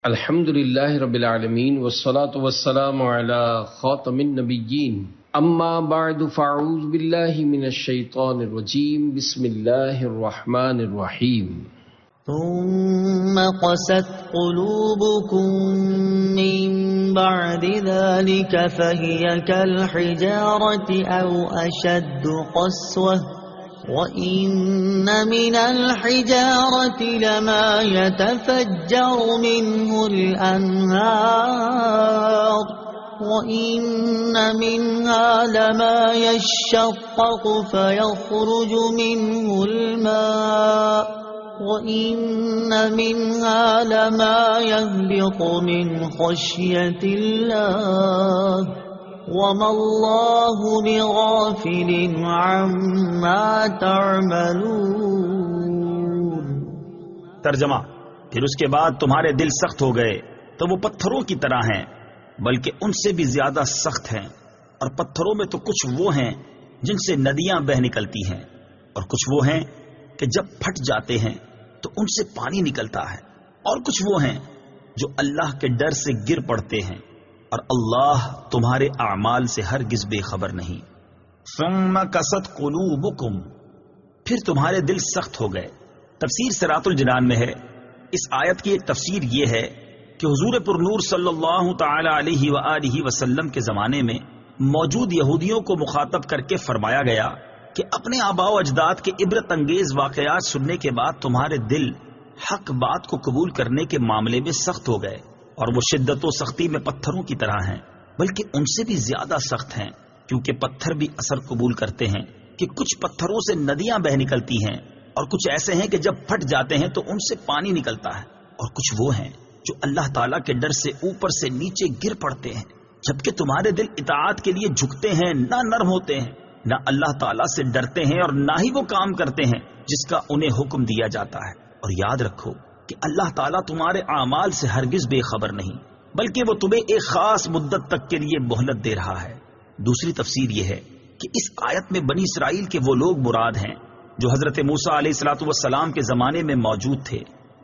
الحمد للہ رب العالمین والصلاة والسلام علی خاتم النبیین اما بعد فاعوذ باللہ من الشیطان الرجیم بسم اللہ الرحمن الرحیم ثم قست قلوبكم من بعد ذلك فهي كالحجارة أو أشد قسوة وَإِنَّ مِنَ الْحِجَارَةِ لَمَا يَتَفَجَّرُ مِنْهُ الْأَنْهَارُ وَإِنَّ مِنْهَا لَمَا يَشَّقَّقُ فَيَخْرُجُ مِنْهُ الْمَاءُ وَإِنَّ مِنْهَا لَمَا يَهْبِطُ مِنْ خَشْيَةِ اللَّهِ وَمَا اللَّهُ بِغَافِلٍ عَمَّا تَعْمَلُونَ۔ ترجمہ: پھر اس کے بعد تمہارے دل سخت ہو گئے تو وہ پتھروں کی طرح ہیں، بلکہ ان سے بھی زیادہ سخت ہیں، اور پتھروں میں تو کچھ وہ ہیں جن سے ندیاں بہہ نکلتی ہیں، اور کچھ وہ ہیں کہ جب پھٹ جاتے ہیں تو ان سے پانی نکلتا ہے، اور کچھ وہ ہیں جو اللہ کے ڈر سے گر پڑتے ہیں، اور اللہ تمہارے اعمال سے ہرگز بے خبر نہیں۔ ثم قست قلوبکم، پھر تمہارے دل سخت ہو گئے۔ تفسیر صراط الجنان میں ہے، اس آیت کی ایک تفسیر یہ ہے کہ حضور پر نور صلی اللہ تعالی علیہ وآلہ وسلم کے زمانے میں موجود یہودیوں کو مخاطب کر کے فرمایا گیا کہ اپنے آباء و اجداد کے عبرت انگیز واقعات سننے کے بعد تمہارے دل حق بات کو قبول کرنے کے معاملے میں سخت ہو گئے، اور وہ شدت و سختی میں پتھروں کی طرح ہیں، بلکہ ان سے بھی زیادہ سخت ہیں، کیونکہ پتھر بھی اثر قبول کرتے ہیں کہ کچھ پتھروں سے ندیاں بہ نکلتی ہیں، اور کچھ ایسے ہیں کہ جب پھٹ جاتے ہیں تو ان سے پانی نکلتا ہے، اور کچھ وہ ہیں جو اللہ تعالیٰ کے ڈر سے اوپر سے نیچے گر پڑتے ہیں، جبکہ تمہارے دل اطاعت کے لیے جھکتے ہیں، نہ نرم ہوتے ہیں، نہ اللہ تعالیٰ سے ڈرتے ہیں، اور نہ ہی وہ کام کرتے ہیں جس کا انہیں حکم دیا جاتا ہے۔ اور یاد رکھو کہ اللہ تعالیٰ تمہارے اعمال سے ہرگز بے خبر نہیں، بلکہ وہ تمہیں ایک خاص مدت تک کے لیے مہلت دے رہا ہے۔ دوسری تفسیر یہ ہے کہ اس آیت میں بنی اسرائیل کے وہ لوگ مراد ہیں جو حضرت موسیٰ علیہ الصلوۃ والسلام کے زمانے میں موجود تھے۔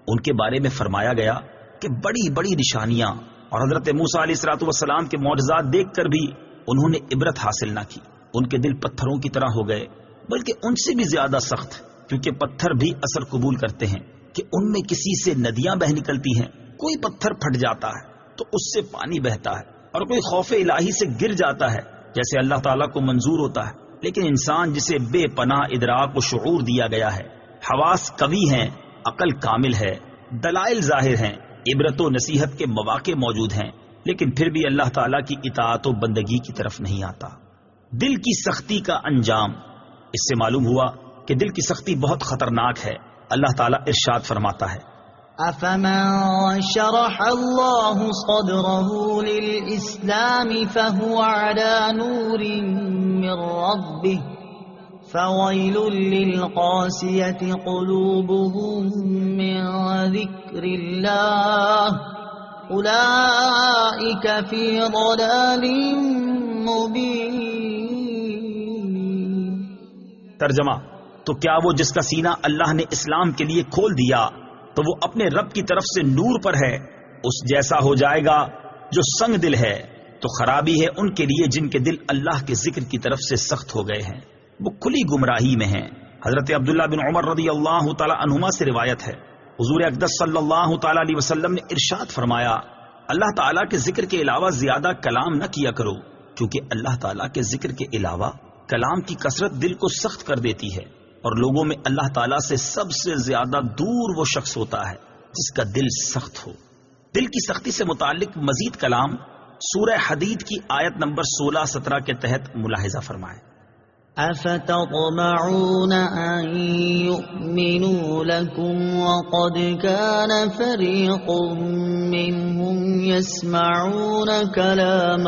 ان کے بارے میں فرمایا گیا کہ بڑی بڑی نشانیاں اور حضرت موسیٰ علیہ الصلوۃ والسلام کے معجزات دیکھ کر بھی انہوں نے عبرت حاصل نہ کی۔ ان کے دل پتھروں کی طرح ہو گئے، بلکہ ان سے بھی زیادہ سخت، کیونکہ پتھر بھی اثر قبول کرتے ہیں کہ ان میں کسی سے ندیاں بہ نکلتی ہیں، کوئی پتھر پھٹ جاتا ہے تو اس سے پانی بہتا ہے، اور کوئی خوف الہی سے گر جاتا ہے جیسے اللہ تعالیٰ کو منظور ہوتا ہے۔ لیکن انسان جسے بے پناہ ادراک و شعور دیا گیا ہے، حواس قوی ہیں، عقل کامل ہے، دلائل ظاہر ہیں، عبرت و نصیحت کے مواقع موجود ہیں، لیکن پھر بھی اللہ تعالیٰ کی اطاعت و بندگی کی طرف نہیں آتا۔ دل کی سختی کا انجام، اس سے معلوم ہوا کہ دل کی سختی بہت خطرناک ہے۔ اللہ تعالیٰ ارشاد فرماتا ہے: أَفَمَن شَرَحَ اللَّهُ صَدْرَهُ لِلْإِسْلَامِ فَهُوَ عَلَى نُورٍ مِّن رَّبِّهِ فَوَيْلٌ لِّلْقَاسِيَةِ قُلُوبُهُم مِّن ذِكْرِ اللَّهِ أُولَٰئِكَ فِي ضَلَالٍ مُّبِينٍ۔ ترجمہ: تو کیا وہ جس کا سینہ اللہ نے اسلام کے لیے کھول دیا تو وہ اپنے رب کی طرف سے نور پر ہے، اس جیسا ہو جائے گا جو سنگ دل ہے؟ تو خرابی ہے ان کے لیے جن کے دل اللہ کے ذکر کی طرف سے سخت ہو گئے ہیں، وہ کھلی گمراہی میں ہیں۔ حضرت عبداللہ بن عمر رضی اللہ تعالی عنہما سے روایت ہے، حضور اقدس صلی اللہ تعالی علیہ وسلم نے ارشاد فرمایا: اللہ تعالیٰ کے ذکر کے علاوہ زیادہ کلام نہ کیا کرو، کیونکہ اللہ تعالیٰ کے ذکر کے علاوہ کلام کی کثرت دل کو سخت کر دیتی ہے، اور لوگوں میں اللہ تعالیٰ سے سب سے زیادہ دور وہ شخص ہوتا ہے جس کا دل سخت ہو۔ دل کی سختی سے متعلق مزید کلام سورہ حدید کی آیت نمبر 16-17 کے تحت ملاحظہ فرمائیں۔ أَفَتَطْمَعُونَ أَن يُؤْمِنُوا لَكُمْ وَقَدْ كَانَ فَرِيقٌ مِّنْهُمْ يَسْمَعُونَ كَلَامَ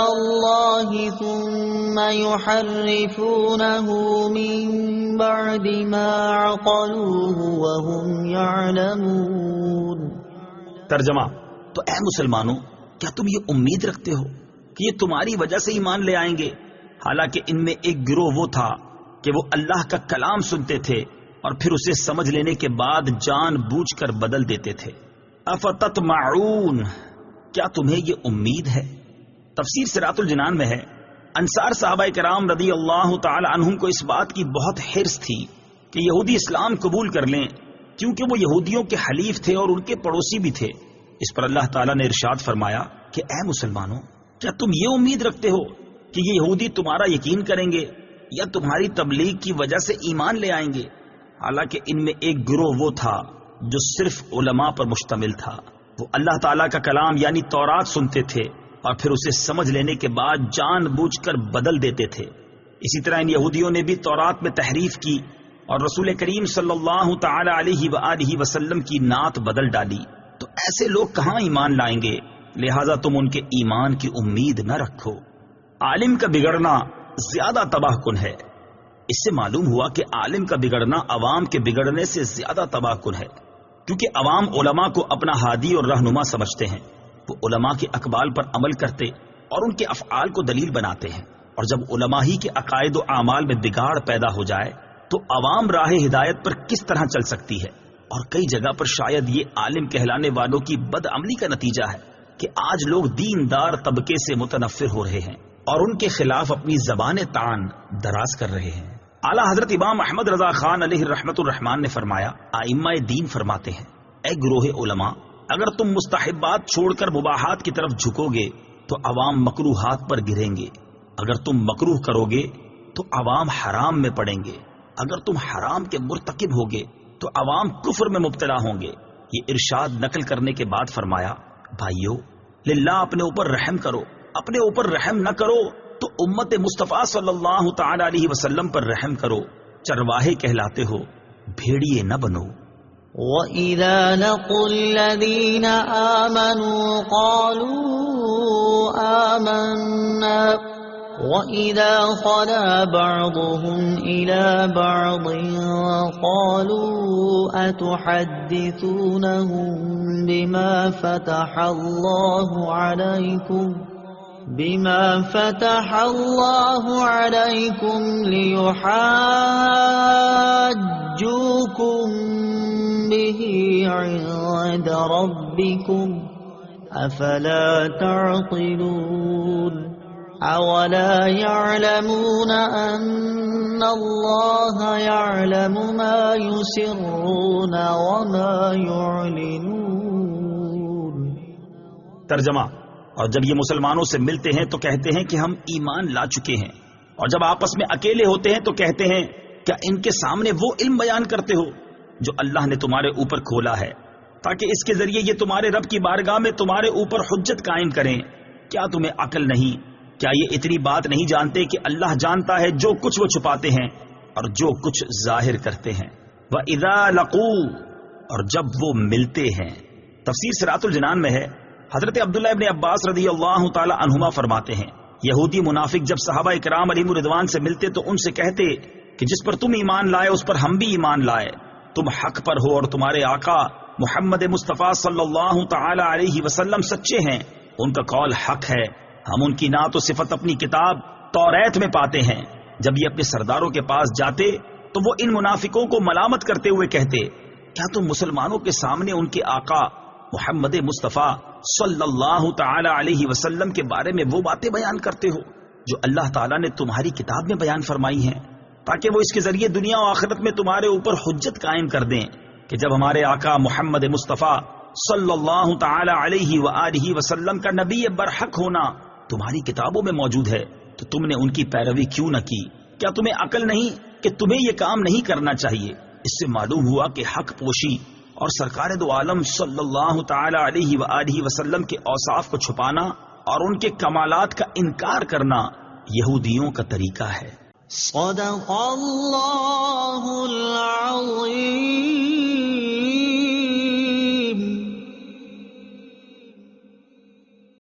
اللَّهِ ثُمَّ يُحَرِّفُونَهُ مِن بَعْدِ مَا عَقَلُوهُ وَهُمْ يَعْلَمُونَ۔ ترجمہ: تو اے مسلمانوں، کیا تم یہ امید رکھتے ہو کہ یہ تمہاری وجہ سے ایمان لے آئیں گے، حالانکہ ان میں ایک گروہ وہ تھا کہ وہ اللہ کا کلام سنتے تھے اور پھر اسے سمجھ لینے کے بعد جان بوجھ کر بدل دیتے تھے۔ افتطمعون، کیا تمہیں یہ امید ہے؟ تفسیر صراط الجنان میں ہے، انصار صحابہ کرام رضی اللہ تعالی عنہم کو اس بات کی بہت حرص تھی کہ یہودی اسلام قبول کر لیں، کیونکہ وہ یہودیوں کے حلیف تھے اور ان کے پڑوسی بھی تھے۔ اس پر اللہ تعالیٰ نے ارشاد فرمایا کہ اے مسلمانوں، کیا تم یہ امید رکھتے ہو کہ یہ یہودی تمہارا یقین کریں گے یا تمہاری تبلیغ کی وجہ سے ایمان لے آئیں گے؟ حالانکہ ان میں ایک گروہ وہ تھا جو صرف علماء پر مشتمل تھا۔ وہ اللہ تعالیٰ کا کلام یعنی تورات سنتے تھے اور پھر اسے سمجھ لینے کے بعد جان بوجھ کر بدل دیتے تھے۔ اسی طرح ان یہودیوں نے بھی تورات میں تحریف کی اور رسول کریم صلی اللہ تعالی علیہ وآلہ وسلم کی نعت بدل ڈالی، تو ایسے لوگ کہاں ایمان لائیں گے؟ لہذا تم ان کے ایمان کی امید نہ رکھو۔ عالم کا بگڑنا زیادہ تباہ کن ہے۔ اس سے معلوم ہوا کہ عالم کا بگڑنا عوام کے بگڑنے سے زیادہ تباہ کن ہے، کیونکہ عوام علماء کو اپنا ہادی اور رہنما سمجھتے ہیں۔ وہ علماء کے اقوال پر عمل کرتے اور ان کے افعال کو دلیل بناتے ہیں، اور جب علماء ہی کے عقائد و اعمال میں بگاڑ پیدا ہو جائے تو عوام راہ ہدایت پر کس طرح چل سکتی ہے؟ اور کئی جگہ پر شاید یہ عالم کہلانے والوں کی بد عملی کا نتیجہ ہے کہ آج لوگ دیندار طبقے سے متنفر ہو رہے ہیں اور ان کے خلاف اپنی زبان طعن دراز کر رہے ہیں۔ اعلیٰ حضرت امام احمد رضا خان علیہ رحمت الرحمان نے فرمایا، ائمہ دین فرماتے ہیں، اے گروہ علماء، اگر تم مستحبات چھوڑ کر مباحات کی طرف جھکو گے تو عوام مکروہات پر گریں گے، اگر تم مکروہ کرو گے تو عوام حرام میں پڑیں گے، اگر تم حرام کے مرتکب ہوگے تو عوام کفر میں مبتلا ہوں گے۔ یہ ارشاد نقل کرنے کے بعد فرمایا، بھائیو، للہ اپنے اوپر رحم کرو، اپنے اوپر رحم نہ کرو تو امت مصطفیٰ صلی اللہ تعالی علیہ وسلم پر رحم کرو۔ چرواہے کہلاتے ہو، بھیڑیے نہ بنو۔ وَإِذَا لَقُوا الَّذِينَ آمَنُوا قَالُوا آمَنَّا وَإِذَا خَلَا بَعْضُهُمْ إِلَى بَعْضٍ قَالُوا أَتُحَدِّثُونَهُم بِمَا فَتَحَ اللَّهُ عَلَيْكُمْ لِيُحَاجُّوكُم بِهِ عِندَ رَبِّكُمْ أَفَلَا تَعْقِلُونَ أَوَلَا يَعْلَمُونَ أَنَّ اللَّهَ يَعْلَمُ مَا يُسِرُّونَ وَمَا يُعْلِنُونَ۔ ترجمہ، اور جب یہ مسلمانوں سے ملتے ہیں تو کہتے ہیں کہ ہم ایمان لا چکے ہیں، اور جب آپس میں اکیلے ہوتے ہیں تو کہتے ہیں کیا ان کے سامنے وہ علم بیان کرتے ہو جو اللہ نے تمہارے اوپر کھولا ہے، تاکہ اس کے ذریعے یہ تمہارے رب کی بارگاہ میں تمہارے اوپر حجت قائم کریں؟ کیا تمہیں عقل نہیں؟ کیا یہ اتنی بات نہیں جانتے کہ اللہ جانتا ہے جو کچھ وہ چھپاتے ہیں اور جو کچھ ظاہر کرتے ہیں؟ وَإِذَا لَقُوا، اور جب وہ ملتے ہیں۔ تفسیر صراط الجنان میں ہے، حضرت عبداللہ ابن عباس رضی اللہ تعالی عنہما فرماتے ہیں، یہودی منافق جب صحابہ اکرام علیہم رضوان سے ملتے تو ان سے کہتے کہ جس پر تم ایمان لائے اس پر ہم بھی ایمان لائے، تم حق پر ہو اور تمہارے آقا محمد مصطفیٰ صلی اللہ تعالی علیہ وسلم سچے ہیں، ان کا قول حق ہے، ہم ان کی نعت و صفت اپنی کتاب توریت میں پاتے ہیں۔ جب یہ اپنے سرداروں کے پاس جاتے تو وہ ان منافقوں کو ملامت کرتے ہوئے کہتے، کیا تم مسلمانوں کے سامنے ان کے آقا محمد مصطفیٰ صلی اللہ تعالی علیہ وسلم کے بارے میں وہ باتیں بیان کرتے ہو جو اللہ تعالیٰ نے تمہاری کتاب میں بیان فرمائی ہیں، تاکہ وہ اس کے ذریعے دنیا و آخرت میں تمہارے اوپر حجت قائم کر دیں کہ جب ہمارے آقا محمد مصطفیٰ صلی اللہ تعالی علیہ وآلہ وسلم کا نبی برحق ہونا تمہاری کتابوں میں موجود ہے تو تم نے ان کی پیروی کیوں نہ کی؟ کیا تمہیں عقل نہیں کہ تمہیں یہ کام نہیں کرنا چاہیے؟ اس سے معلوم ہوا کہ حق پوشی اور سرکار دو عالم صلی اللہ تعالی علیہ وآلہ وسلم کے اوصاف کو چھپانا اور ان کے کمالات کا انکار کرنا یہودیوں کا طریقہ ہے۔ صدق اللہ العظیم۔